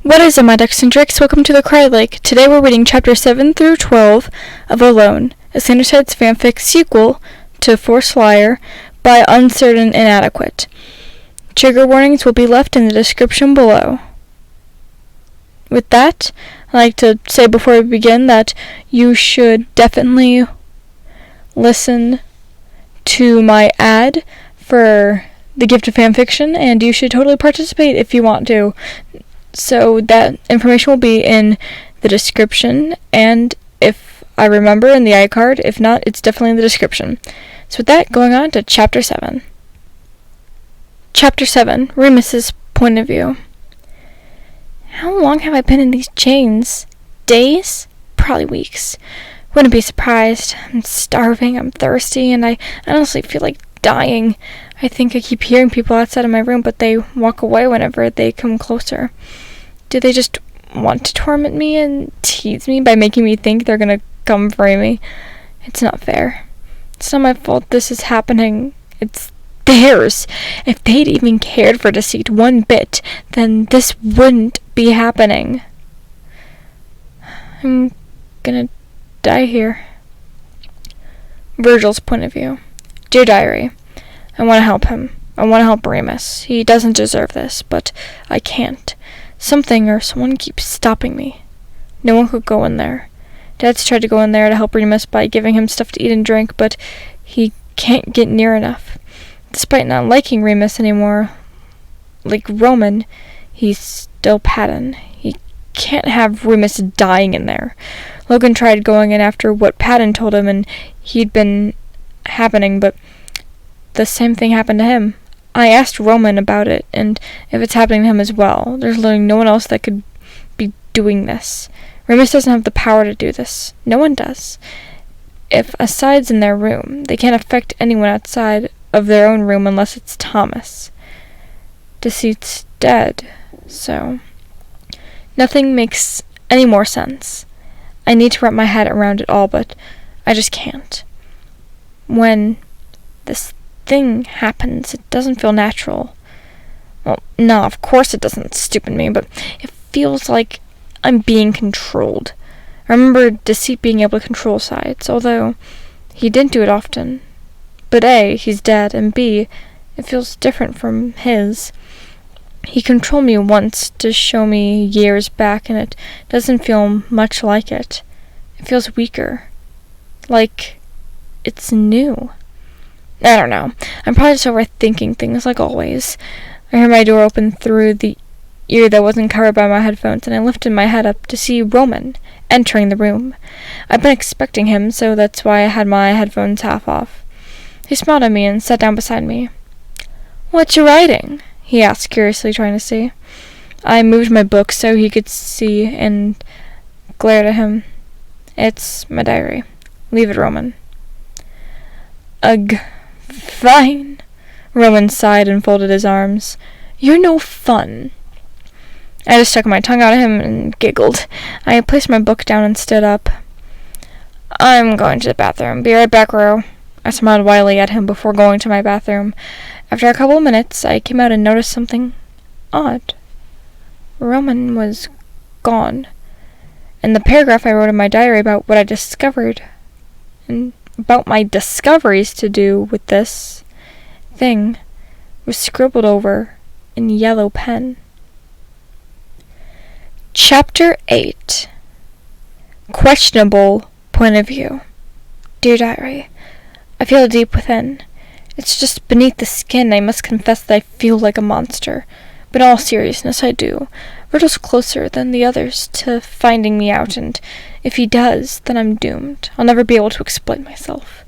What is it, my ducks and drakes? Welcome to the Cry Lake. Today we're reading chapter 7 through 12 of Alone, a Sandershead's fanfic sequel to Forced Liar by Uncertain Inadequate. Trigger warnings will be left in the description below. With that, I'd like to say before we begin that you should definitely listen to my ad for the gift of fanfiction, and you should totally participate if you want to. So that information will be in the description, and if I remember, in the iCard. If not, it's definitely in the description. So with that, going on to Chapter 7. Chapter 7, Remus's point of view. How long have I been in these chains? Days? Probably weeks. Wouldn't be surprised. I'm starving, I'm thirsty, and I honestly feel like dying. I think I keep hearing people outside of my room, but they walk away whenever they come closer. Do they just want to torment me and tease me by making me think they're gonna come free me? It's not fair. It's not my fault this is happening. It's theirs. If they'd even cared for Deceit one bit, then this wouldn't be happening. I'm gonna die here. Virgil's point of view. Dear Diary, I want to help him. I want to help Remus. He doesn't deserve this, but I can't. Something or someone keeps stopping me. No one could go in there. Dad's tried to go in there to help Remus by giving him stuff to eat and drink, but he can't get near enough. Despite not liking Remus anymore, like Roman, he's still Patton. He can't have Remus dying in there. Logan tried going in after what Patton told him, and he'd been happening, but the same thing happened to him. I asked Roman about it, and if it's happening to him as well. There's literally no one else that could be doing this. Remus doesn't have the power to do this. No one does. If Aside's in their room, they can't affect anyone outside of their own room unless it's Thomas. Deceit's dead, so nothing makes any more sense. I need to wrap my head around it all, but I just can't. When this thing happens, it doesn't feel natural. Well, no, of course it doesn't, stupid me, but it feels like I'm being controlled. I remember Deceit being able to control sides, although he didn't do it often. But A, he's dead, and B, it feels different from his. He controlled me once to show me years back, and it doesn't feel much like it. It feels weaker. Like it's new. I don't know. I'm probably just overthinking things like always. I heard my door open through the ear that wasn't covered by my headphones, and I lifted my head up to see Roman entering the room. I've been expecting him, so that's why I had my headphones half off. He smiled at me and sat down beside me. "What you writing?" he asked, curiously trying to see. I moved my book so he could see and glared at him. "It's my diary. Leave it, Roman." "Ugh, fine." Roman sighed and folded his arms. "You're no fun." I just stuck my tongue out at him and giggled. I placed my book down and stood up. "I'm going to the bathroom. Be right back, Ro." I smiled wildly at him before going to my bathroom. After a couple of minutes, I came out and noticed something odd. Roman was gone. And the paragraph I wrote in my diary about what I discovered, and about my discoveries to do with this thing, was scribbled over in yellow pen. Chapter 8. Questionable point of view. Dear Diary, I feel it deep within. It's just beneath the skin. I must confess that I feel like a monster. But in all seriousness, I do. Virgil's closer than the others to finding me out, and if he does, then I'm doomed. I'll never be able to exploit myself.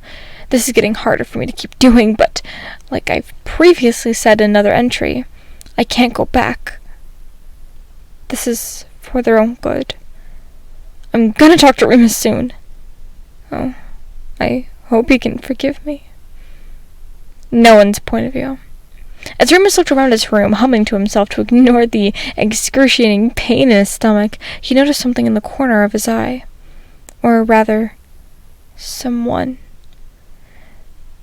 This is getting harder for me to keep doing, but like I've previously said in another entry, I can't go back. This is for their own good. I'm gonna talk to Remus soon. Oh, I hope he can forgive me. No one's point of view. As Remus looked around his room, humming to himself to ignore the excruciating pain in his stomach, he noticed something in the corner of his eye. Or rather, someone.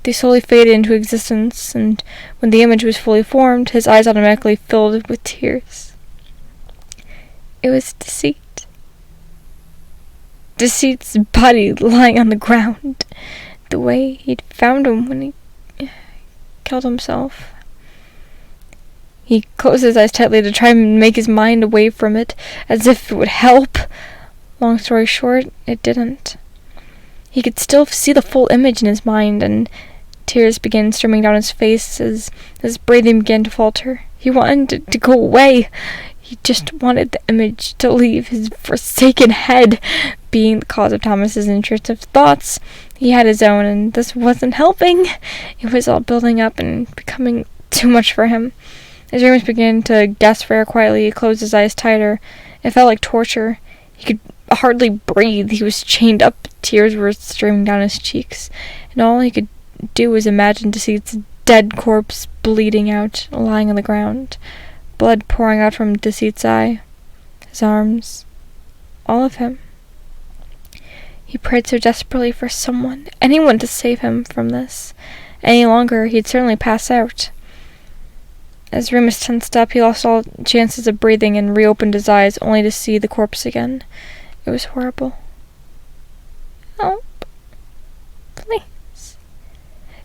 They slowly faded into existence, and when the image was fully formed, his eyes automatically filled with tears. It was Deceit. Deceit's body lying on the ground, the way he'd found him when he killed himself. He closed his eyes tightly to try and make his mind away from it, as if it would help. Long story short, it didn't. He could still see the full image in his mind, and tears began streaming down his face as his breathing began to falter. He wanted it to go away. He just wanted the image to leave his forsaken head. Being the cause of Thomas's intrusive thoughts, he had his own, and this wasn't helping. It was all building up and becoming too much for him. As Remus began to gasp for air quietly, he closed his eyes tighter. It felt like torture. He could hardly breathe. He was chained up. Tears were streaming down his cheeks, and all he could do was imagine Deceit's dead corpse bleeding out, lying on the ground, blood pouring out from Deceit's eye, his arms, all of him. He prayed so desperately for someone, anyone, to save him from this. Any longer, he'd certainly pass out. As Remus tensed up, he lost all chances of breathing and reopened his eyes, only to see the corpse again. It was horrible. "Help, please,"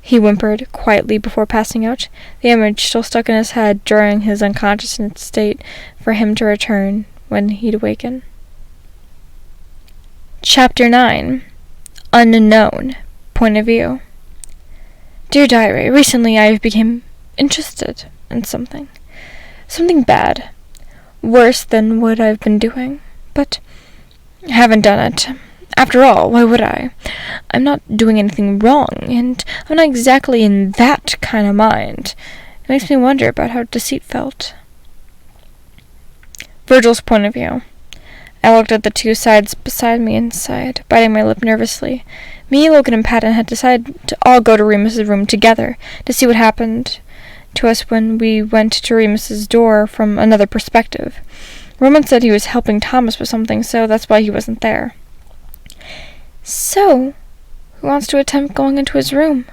he whimpered quietly before passing out, the image still stuck in his head during his unconscious state for him to return when he'd awaken. Chapter 9. Unknown Point of View. Dear Diary, recently I have become interested in something bad, worse than what I've been doing, but I haven't done it. After all, why would I? I'm not doing anything wrong, and I'm not exactly in that kind of mind. It makes me wonder about how Deceit felt. Virgil's point of view. I looked at the two sides beside me and sighed, biting my lip nervously. Me, Logan, and Patton had decided to all go to Remus's room together to see what happened to us when we went to Remus's door from another perspective. Roman said he was helping Thomas with something, so that's why he wasn't there. "So, who wants to attempt going into his room?"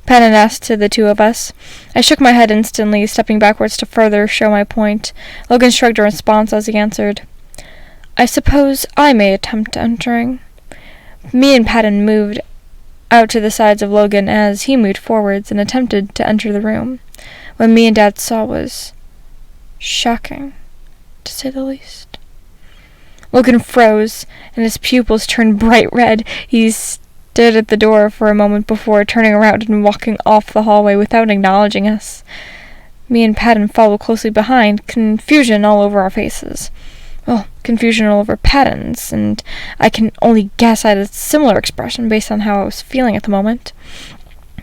Patton asked to the two of us. I shook my head instantly, stepping backwards to further show my point. Logan shrugged in response as he answered, "I suppose I may attempt entering." Me and Patton moved out to the sides of Logan as he moved forwards and attempted to enter the room. What me and Dad saw was shocking, to say the least. Logan froze, and his pupils turned bright red. He stood at the door for a moment before turning around and walking off the hallway without acknowledging us. Me and Patton followed closely behind, confusion all over our faces. Well, confusion all over Patton's, and I can only guess I had a similar expression based on how I was feeling at the moment.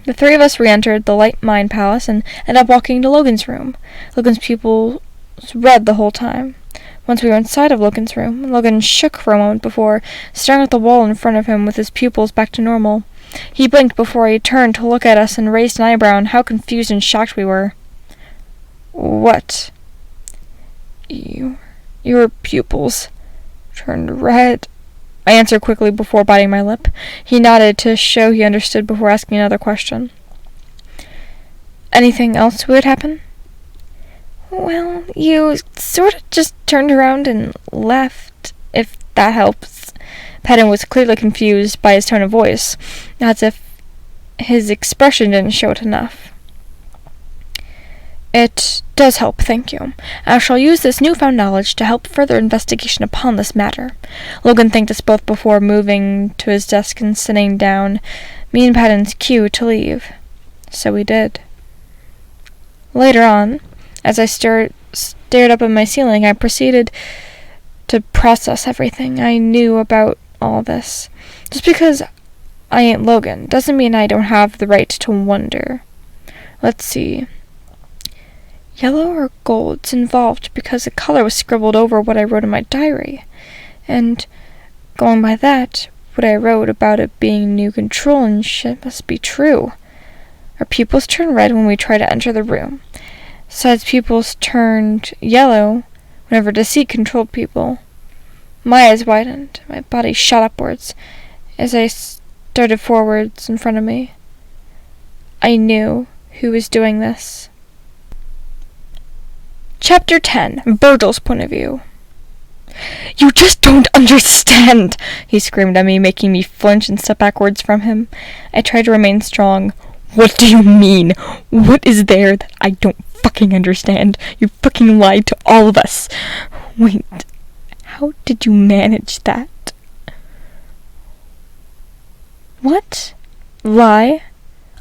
The three of us re-entered the light mind palace and ended up walking to Logan's room. Logan's pupils read the whole time. Once we were inside of Logan's room, Logan shook for a moment before staring at the wall in front of him with his pupils back to normal. He blinked before he turned to look at us and raised an eyebrow on how confused and shocked we were. "What? Your pupils turned red," I answered quickly before biting my lip. He nodded to show he understood before asking another question. "Anything else would happen?" "Well, you sort of just turned around and left, if that helps." Patton was clearly confused by his tone of voice, as if his expression didn't show it enough. "It does help, thank you. I shall use this newfound knowledge to help further investigation upon this matter." Logan thanked us both before moving to his desk and sitting down, me and Patton's cue to leave. So we did. Later on, as I stared up at my ceiling, I proceeded to process everything I knew about all this. Just because I ain't Logan doesn't mean I don't have the right to wonder. Let's see. Yellow or gold's involved because the color was scribbled over what I wrote in my diary. And, going by that, what I wrote about it being new control and shit must be true. Our pupils turned red when we tried to enter the room. Besides, pupils turned yellow whenever Deceit controlled people. My eyes widened. My body shot upwards as I started forwards in front of me. I knew who was doing this. Chapter 10. Virgil's point of view. "You just don't understand!" he screamed at me, making me flinch and step backwards from him. I tried to remain strong. "What do you mean? What is there that I don't fucking understand? You fucking lied to all of us. Wait, how did you manage that?" "What? Lie?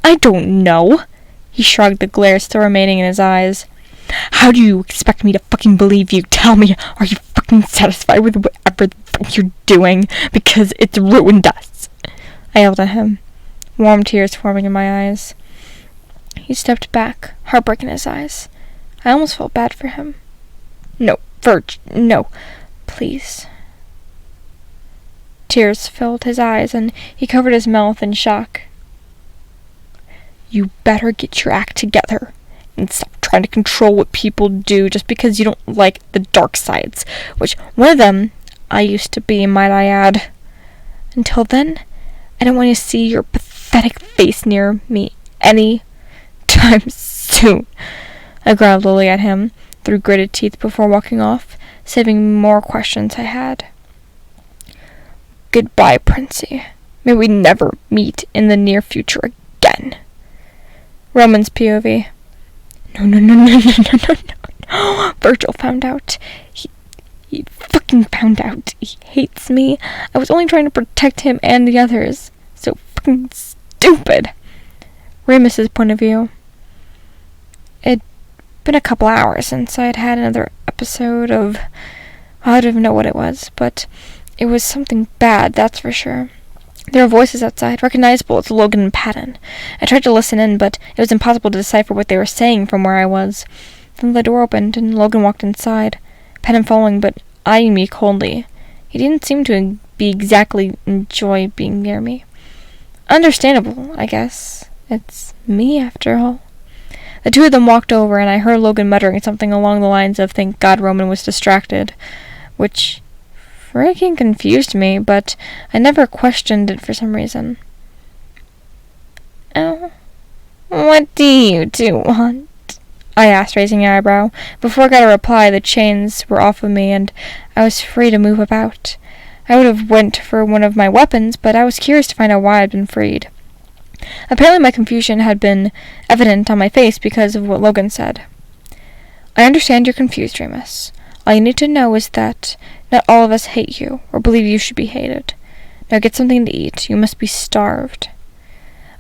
I don't know." He shrugged, the glare still remaining in his eyes. "How do you expect me to fucking believe you? Tell me, are you fucking satisfied with whatever the fuck you're doing? Because it's ruined us." I yelled at him, warm tears forming in my eyes. He stepped back, heartbreak in his eyes. I almost felt bad for him. "No, Verge, no, please." Tears filled his eyes, and he covered his mouth in shock. "You better get your act together and stop trying to control what people do just because you don't like the dark sides, which one of them I used to be, might I add. Until then, I don't want to see your pathetic face near me any time soon." I growled lowly at him through gritted teeth before walking off, saving more questions I had. "Goodbye, Princey. May we never meet in the near future again." Roman's POV. No. Virgil found out. He fucking found out. He hates me. I was only trying to protect him and the others. So fucking stupid. Remus's point of view. It'd been a couple hours since I'd had another episode of... I don't even know what it was, but it was something bad, that's for sure. There were voices outside, recognizable as Logan and Patton. I tried to listen in, but it was impossible to decipher what they were saying from where I was. Then the door opened, and Logan walked inside, Patton following, but eyeing me coldly. He didn't seem to exactly enjoy being near me. Understandable, I guess. It's me, after all. The two of them walked over, and I heard Logan muttering something along the lines of, "Thank God Roman was distracted," which freaking confused me, but I never questioned it for some reason. "Oh, what do you two want?" I asked, raising an eyebrow. Before I got a reply, the chains were off of me, and I was free to move about. I would have went for one of my weapons, but I was curious to find out why I'd been freed. Apparently my confusion had been evident on my face because of what Logan said. "I understand you're confused, Remus. All you need to know is that not all of us hate you, or believe you should be hated. Now get something to eat. You must be starved."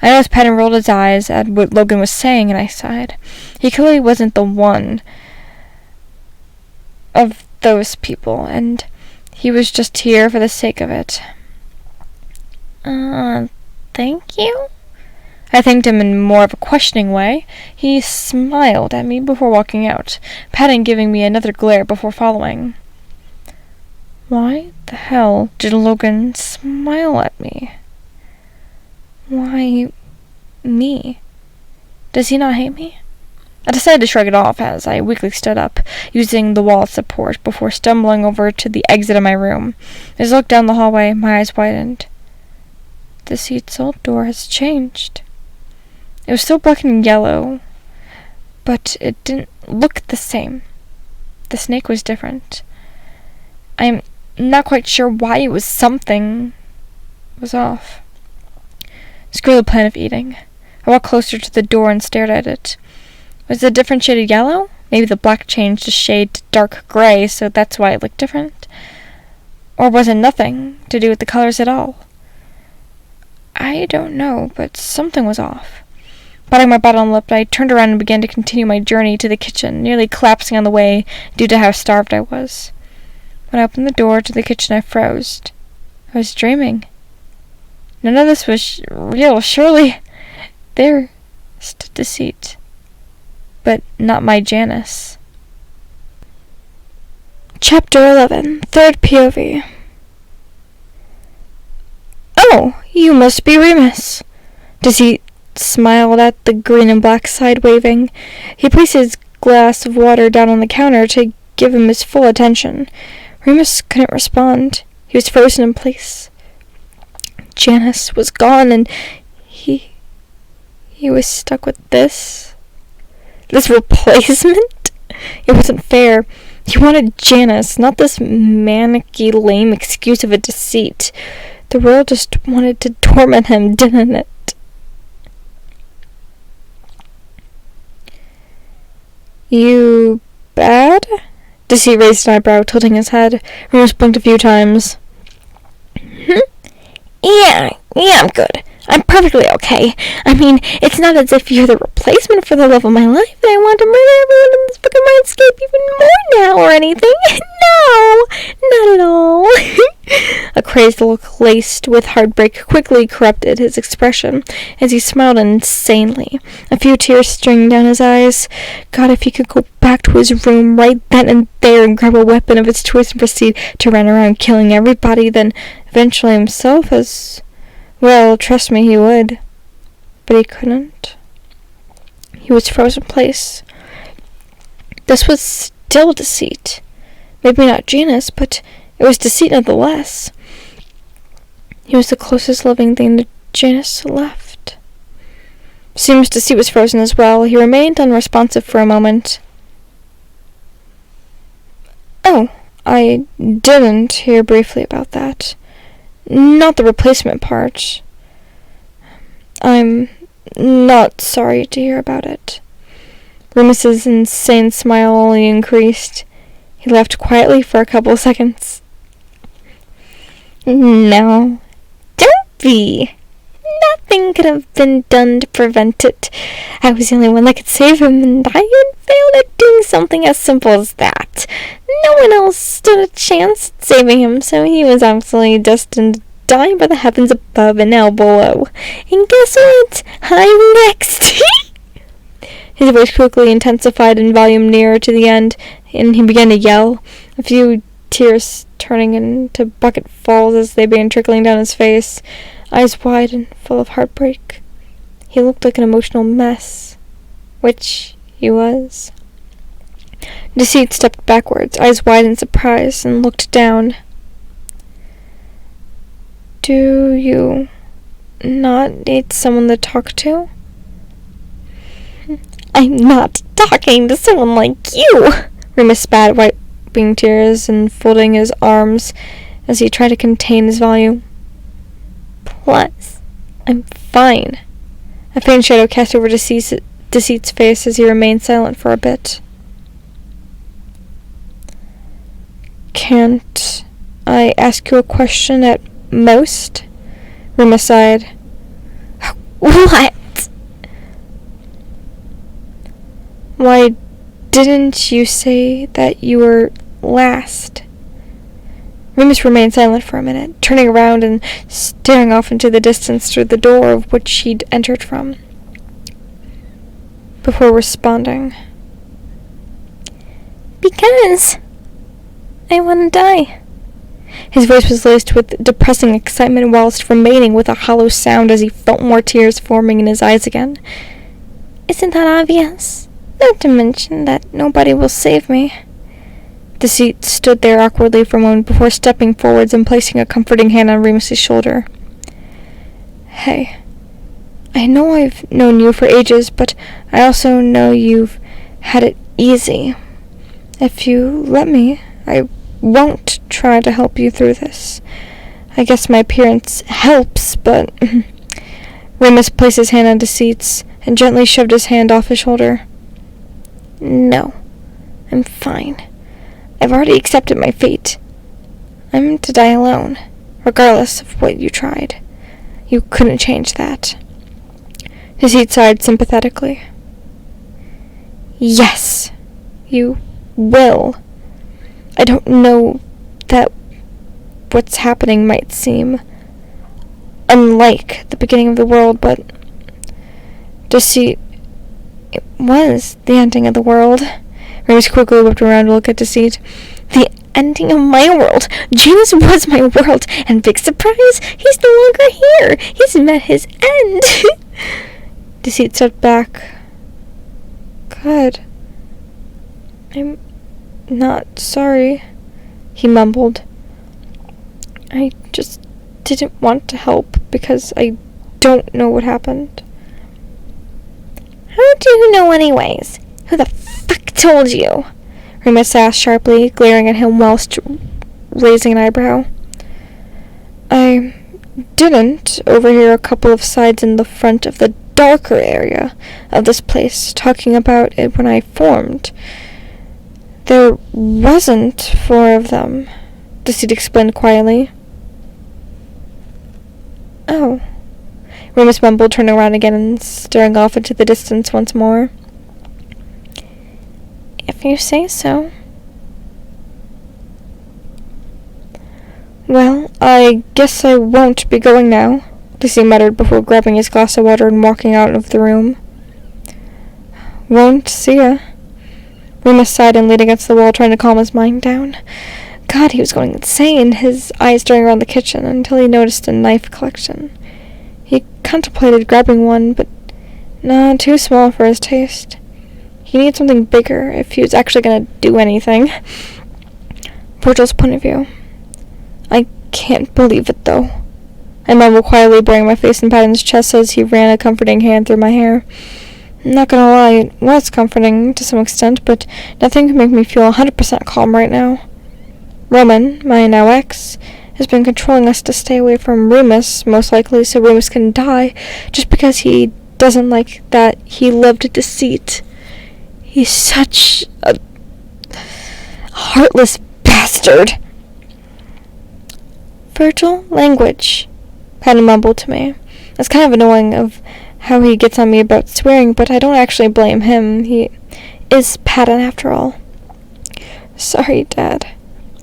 I noticed Patton rolled his eyes at what Logan was saying, and I sighed. He clearly wasn't the one of those people, and he was just here for the sake of it. Thank you?" I thanked him in more of a questioning way. He smiled at me before walking out, Patton giving me another glare before following. Why the hell did Logan smile at me? Why me? Does he not hate me? I decided to shrug it off as I weakly stood up, using the wall as support, before stumbling over to the exit of my room. As I looked down the hallway, my eyes widened. Deceit's old door has changed. It was still black and yellow, but it didn't look the same. The snake was different. I'm not quite sure why it was. Something was off. Screw the plan of eating. I walked closer to the door and stared at it. Was it a different shade of yellow? Maybe the black changed a shade to dark gray, so that's why it looked different. Or was it nothing to do with the colors at all? I don't know, but something was off. Biting my bottom lip, I turned around and began to continue my journey to the kitchen, nearly collapsing on the way due to how starved I was. When I opened the door to the kitchen, I froze. I was dreaming. None of this was real, surely. There stood Deceit. But not my Janice. Chapter 11, Third POV. "Oh, you must be Remus." Deceit smiled at the green and black side waving. He placed his glass of water down on the counter to give him his full attention. Remus couldn't respond. He was frozen in place. Janice was gone, and he was stuck with this replacement. It wasn't fair. You wanted Janice, not this manicky, lame excuse of a deceit. The world just wanted to torment him, didn't it? You bad? Deceit raised an eyebrow, tilting his head. Remus blinked a few times. Yeah, I'm good. I'm perfectly okay. I mean, it's not as if you're the replacement for the love of my life, and I want to murder everyone in this fucking mindscape even more now or anything. No, not at all. A crazed look laced with heartbreak quickly corrupted his expression as he smiled insanely, a few tears streaming down his eyes. God, if he could go back to his room right then and there and grab a weapon of his choice and proceed to run around killing everybody, then eventually himself as well. Trust me, he would. But he couldn't. He was frozen in place. This was still Deceit. Maybe not Janice, but it was Deceit nonetheless. He was the closest living thing to Janice left. Seems Deceit was frozen as well. He remained unresponsive for a moment. Oh, I didn't hear briefly about that. Not the replacement part. I'm not sorry to hear about it. Remus's insane smile only increased. He laughed quietly for a couple of seconds. No, don't be. Nothing could have been done to prevent it. I was the only one that could save him, and I had failed at doing something as simple as that. No one else stood a chance at saving him, so he was absolutely destined to die by the heavens above and now below. And guess what? I'm next. His voice quickly intensified in volume nearer to the end, and he began to yell, a few tears turning into bucketfuls as they began trickling down his face, eyes wide and full of heartbreak. He looked like an emotional mess, which he was. Deceit stepped backwards, eyes wide in surprise, and looked down. Do you not need someone to talk to? I'm not talking to someone like you, Remus spat, wiping tears and folding his arms as he tried to contain his volume. Plus, I'm fine. A faint shadow cast over Deceit's face as he remained silent for a bit. Can't I ask you a question at most? Remus sighed. What? Why didn't you say that you were last? Remus remained silent for a minute, turning around and staring off into the distance through the door of which he'd entered from, before responding. Because I want to die. His voice was laced with depressing excitement whilst remaining with a hollow sound as he felt more tears forming in his eyes again. Isn't that obvious? Not to mention that nobody will save me. Deceit stood there awkwardly for a moment before stepping forwards and placing a comforting hand on Remus's shoulder. Hey, I know I've known you for ages, but I also know you've had it easy. If you let me, I won't try to help you through this. I guess my appearance helps, but... Remus placed his hand on Deceit's and gently shoved his hand off his shoulder. No, I'm fine. I've already accepted my fate. I'm to die alone, regardless of what you tried. You couldn't change that. Deceit sighed sympathetically. Yes, you will. I don't know that what's happening might seem unlike the beginning of the world, but Deceit, it was the ending of the world. Remus quickly whipped around to look at Deceit. The ending of my world. James was my world, and big surprise, he's no longer here. He's met his end. Deceit stepped back. God, I'm not sorry, he mumbled. I just didn't want to help because I don't know what happened. How do you know anyways? Who the fuck told you? Remus asked sharply, glaring at him whilst raising an eyebrow. I didn't overhear a couple of sides in the front of the darker area of this place talking about it when I formed. There wasn't 4 of them, Deceit explained quietly. Oh. Remus mumbled, turning around again and staring off into the distance once more. If you say so. Well, I guess I won't be going now, Deceit muttered before grabbing his glass of water and walking out of the room. Won't see ya. Remus sighed and leaned against the wall, trying to calm his mind down. God, he was going insane, his eyes staring around the kitchen until he noticed a knife collection. He contemplated grabbing one, but too small for his taste. He needed something bigger if he was actually going to do anything. Virgil's point of view. I can't believe it, though. I mumbled quietly, burying my face in Patton's chest as he ran a comforting hand through my hair. Not gonna lie, it was comforting to some extent, but nothing could make me feel 100% calm right now. Roman, my now ex, has been controlling us to stay away from Remus, most likely, so Remus can die, just because he doesn't like that he loved Deceit. He's such a heartless bastard. Virgil, language, Patton mumbled to me. It's kind of annoying of how he gets on me about swearing, but I don't actually blame him. He is Patton after all. Sorry, Dad,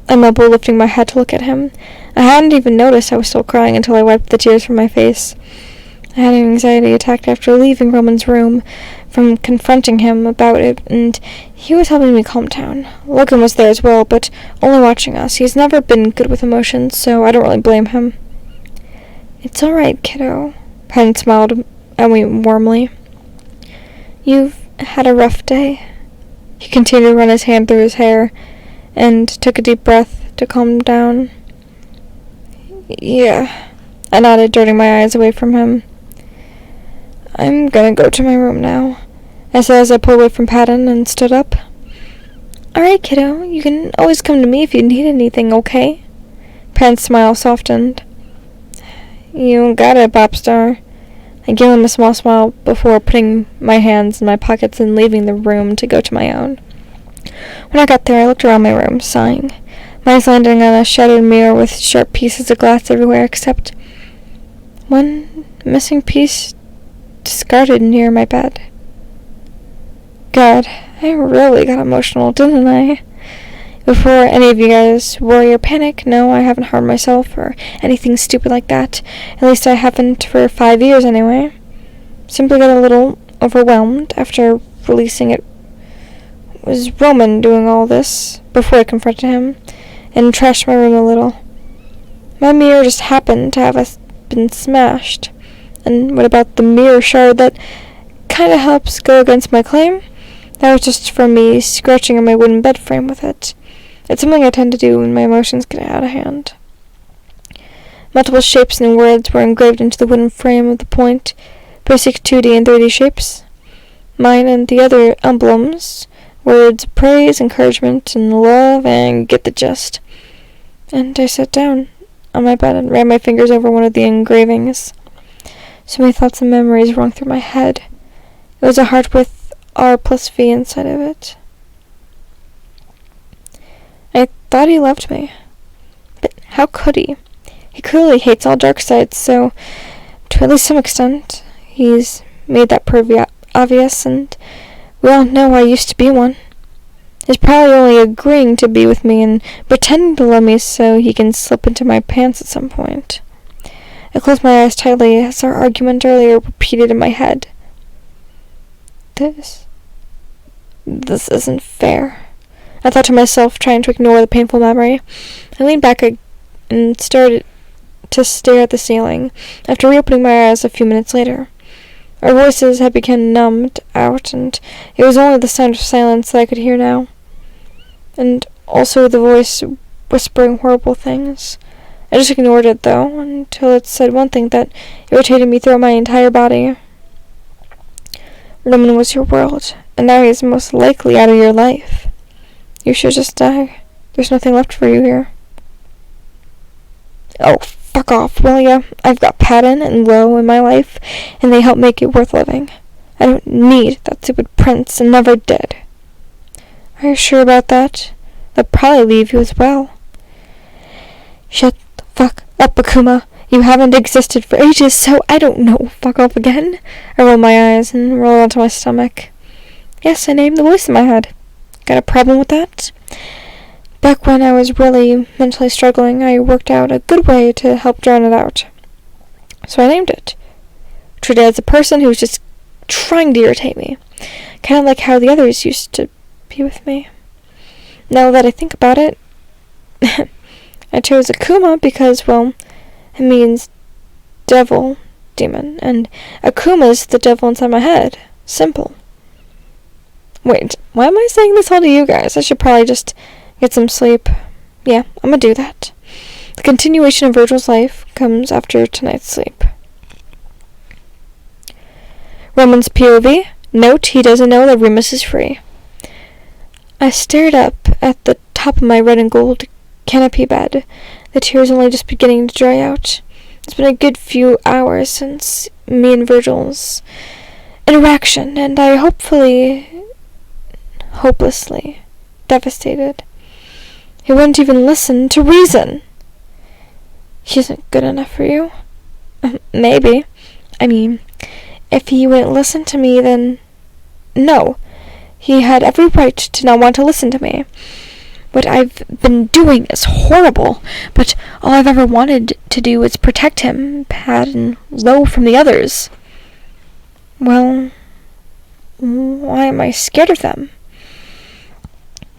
I mumbled, lifting my head to look at him. I hadn't even noticed I was still crying until I wiped the tears from my face. I had an anxiety attack after leaving Roman's room from confronting him about it, and he was helping me calm down. Logan was there as well, but only watching us. He's never been good with emotions, so I don't really blame him. It's all right, kiddo. Patton smiled at me warmly. You've had a rough day. He continued to run his hand through his hair and took a deep breath to calm down. Yeah, I nodded, turning my eyes away from him. I'm gonna go to my room now, I said as I pulled away from Patton and stood up. Alright, kiddo, you can always come to me if you need anything, okay? Patton's smile softened. You got it, Popstar. I gave him a small smile before putting my hands in my pockets and leaving the room to go to my own. When I got there, I looked around my room, sighing. My eyes landing on a shattered mirror with sharp pieces of glass everywhere except one missing piece discarded near my bed. God, I really got emotional, didn't I? Before any of you guys worry or panic, no, I haven't harmed myself or anything stupid like that. At least I haven't for 5 years anyway. Simply got a little overwhelmed after releasing it. Was Roman doing all this before I confronted him and trashed my room a little? My mirror just happened to have been smashed. And what about the mirror shard that kinda helps go against my claim? That was just from me scratching on my wooden bed frame with it. It's something I tend to do when my emotions get out of hand. Multiple shapes and words were engraved into the wooden frame of the point, basic 2D and 3D shapes. Mine and the other emblems, words of praise, encouragement, and love, and get the gist. And I sat down on my bed and ran my fingers over one of the engravings. So many thoughts and memories rung through my head. It was a heart with R+V inside of it. I thought he loved me. But how could he? He clearly hates all dark sides, so to at least some extent, he's made that pretty obvious, and we all know I used to be one. He's probably only agreeing to be with me and pretending to love me so he can slip into my pants at some point. I closed my eyes tightly as our argument earlier repeated in my head. This isn't fair, I thought to myself, trying to ignore the painful memory. I leaned back and started to stare at the ceiling, after reopening my eyes a few minutes later. Our voices had become numbed out, and it was only the sound of silence that I could hear now. And also the voice whispering horrible things. I just ignored it, though, until it said one thing that irritated me throughout my entire body. Roman was your world, and now he is most likely out of your life. You should just die. There's nothing left for you here. Oh, fuck off, will ya? I've got Patton and Lo in my life, and they help make it worth living. I don't need that stupid prince, and never did. Are you sure about that? They'll probably leave you as well. Shut the fuck up, Akuma. You haven't existed for ages, so I don't know. Fuck off again. I roll my eyes and roll onto my stomach. Yes, I named the voice in my head. Got a problem with that? Back when I was really mentally struggling, I worked out a good way to help drown it out. So I named it. Treated it as a person who was just trying to irritate me. Kind of like how the others used to be with me. Now that I think about it, I chose Akuma because, well, it means devil, demon, and Akuma's the devil inside my head. Simple. Wait, why am I saying this all to you guys? I should probably just get some sleep. Yeah, I'm gonna do that. The continuation of Virgil's life comes after tonight's sleep. Roman's POV. Note, he doesn't know that Remus is free. I stared up at the top of my red and gold canopy bed, the tears only just beginning to dry out. It's been a good few hours since me and Virgil's interaction, and I hopelessly devastated. He wouldn't even listen to reason. He isn't good enough for you? Maybe. I mean, if he wouldn't listen to me, then no. He had every right to not want to listen to me. What I've been doing is horrible, but all I've ever wanted to do is protect him, Pat and Lo, from the others. Well, why am I scared of them?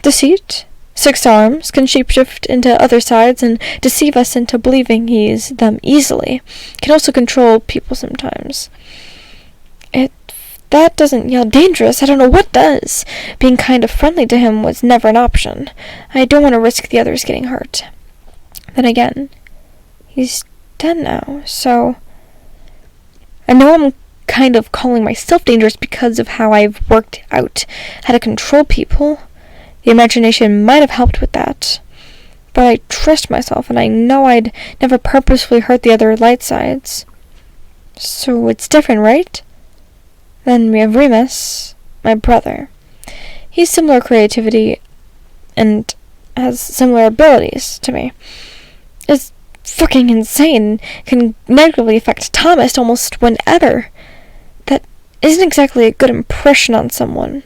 Deceit, 6 arms, can shapeshift into other sides and deceive us into believing he's them easily. Can also control people sometimes. If that doesn't yell dangerous, I don't know what does. Being kind of friendly to him was never an option. I don't want to risk the others getting hurt. Then again, he's dead now, so I know I'm kind of calling myself dangerous because of how I've worked out how to control people. The imagination might have helped with that. But I trust myself, and I know I'd never purposefully hurt the other light sides. So it's different, right? Then we have Remus, my brother. He's similar creativity and has similar abilities to me. Is fucking insane, can negatively affect Thomas almost whenever. That isn't exactly a good impression on someone.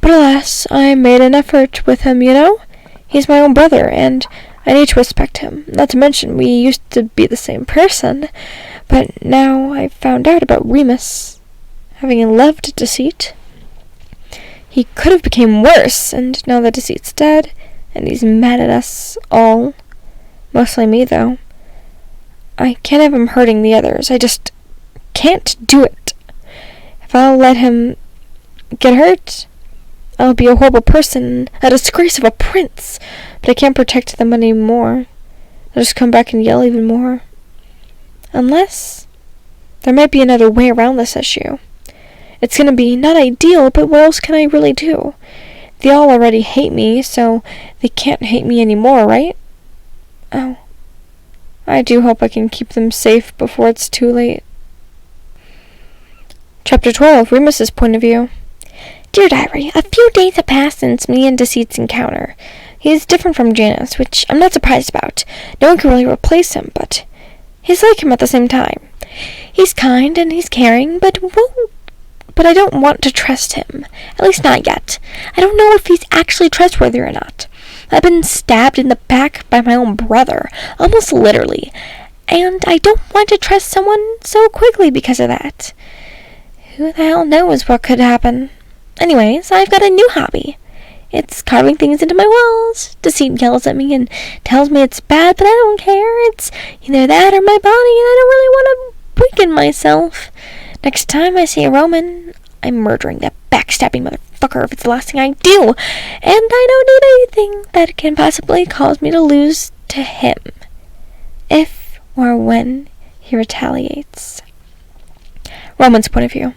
But alas, I made an effort with him, you know? He's my own brother, and I need to respect him. Not to mention, we used to be the same person, but now I've found out about Remus having loved Deceit. He could have become worse, and now that Deceit's dead, and he's mad at us all. Mostly me, though. I can't have him hurting the others. I just can't do it. If I'll let him get hurt, I'll be a horrible person, a disgrace of a prince, but I can't protect them anymore. They'll just come back and yell even more. Unless there might be another way around this issue. It's gonna be not ideal, but what else can I really do? They all already hate me, so they can't hate me anymore, right? Oh. I do hope I can keep them safe before it's too late. Chapter 12, Remus's point of view. Dear Diary, a few days have passed since me and Deceit's encounter. He is different from Janus, which I'm not surprised about. No one can really replace him, but he's like him at the same time. He's kind and he's caring, but I don't want to trust him. At least not yet. I don't know if he's actually trustworthy or not. I've been stabbed in the back by my own brother, almost literally, and I don't want to trust someone so quickly because of that. Who the hell knows what could happen? Anyways, I've got a new hobby. It's carving things into my walls. Deceit yells at me and tells me it's bad, but I don't care. It's either that or my body, and I don't really want to weaken myself. Next time I see a Roman, I'm murdering that backstabbing motherfucker if it's the last thing I do. And I don't need anything that can possibly cause me to lose to him. If or when he retaliates. Roman's point of view.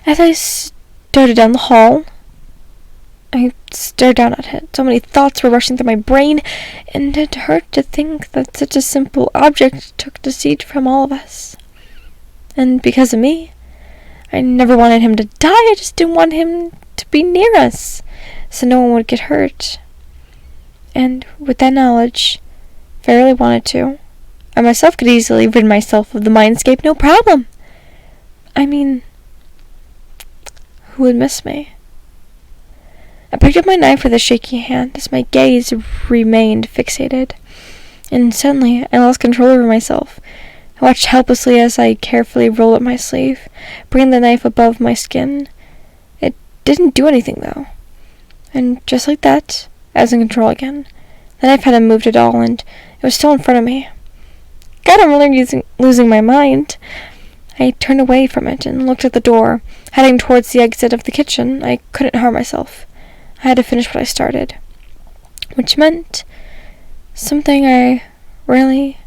As I started down the hall, I stared down at it. So many thoughts were rushing through my brain, and it hurt to think that such a simple object took Deceit from all of us. And because of me, I never wanted him to die. I just didn't want him to be near us, so no one would get hurt. And with that knowledge, if I really wanted to, I myself could easily rid myself of the mindscape, no problem. I mean, who would miss me? I picked up my knife with a shaky hand as my gaze remained fixated, and suddenly I lost control over myself. I watched helplessly as I carefully rolled up my sleeve, bringing the knife above my skin. It didn't do anything, though. And just like that, I was in control again. The knife hadn't moved at all, and it was still in front of me. God, I'm really losing my mind. I turned away from it and looked at the door, heading towards the exit of the kitchen. I couldn't harm myself. I had to finish what I started, which meant something I really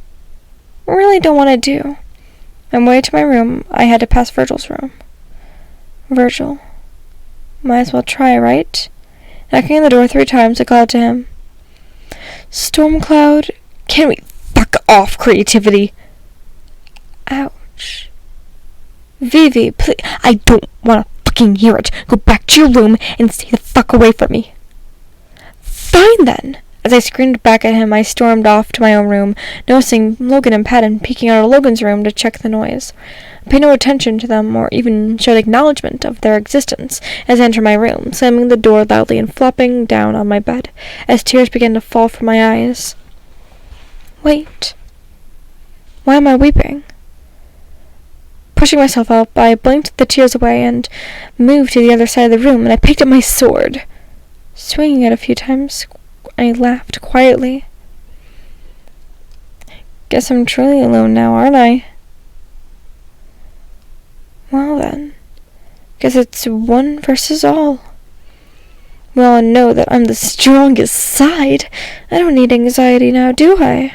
don't want to do. On my way to my room, I had to pass Virgil's room. Virgil. Might as well try, right? Knocking on the door 3 times, I called to him. Stormcloud, can we fuck off, creativity? Ouch. Vivi, please. I don't want to fucking hear it. Go back to your room and stay the fuck away from me. Fine then. As I screamed back at him, I stormed off to my own room, noticing Logan and Patton peeking out of Logan's room to check the noise. I paid no attention to them or even showed acknowledgement of their existence as I entered my room, slamming the door loudly and flopping down on my bed as tears began to fall from my eyes. Wait. Why am I weeping? Pushing myself up, I blinked the tears away and moved to the other side of the room, and I picked up my sword. Swinging it a few times, I laughed quietly. Guess I'm truly alone now, aren't I? Well then, guess it's 1 versus all. Well, I know that I'm the strongest side. I don't need anxiety now, do I?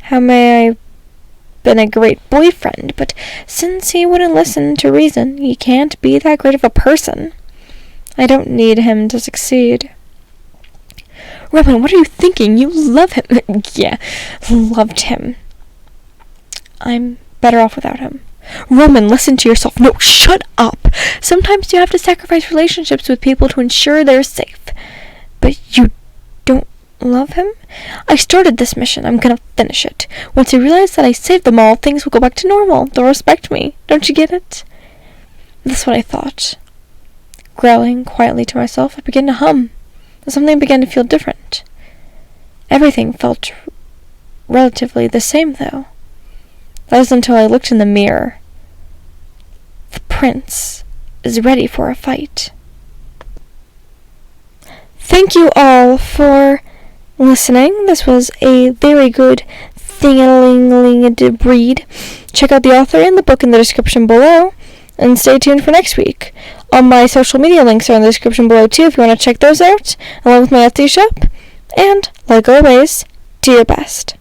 How may I been a great boyfriend, but since he wouldn't listen to reason, he can't be that great of a person. I don't need him to succeed. Roman, what are you thinking? You love him. Yeah, loved him. I'm better off without him. Roman, listen to yourself. No, shut up. Sometimes you have to sacrifice relationships with people to ensure they're safe. But you don't love him? I started this mission. I'm gonna finish it. Once I realize that I saved them all, things will go back to normal. They'll respect me. Don't you get it? That's what I thought. Growling quietly to myself, I began to hum. Something began to feel different. Everything felt relatively the same, though. That was until I looked in the mirror. The prince is ready for a fight. Thank you all for listening. This was a very good thing-a-ling-ling to read. Check out the author and the book in the description below, and stay tuned for next week. All my social media links are in the description below too if you want to check those out, along with my Etsy shop. And, like always, do your best.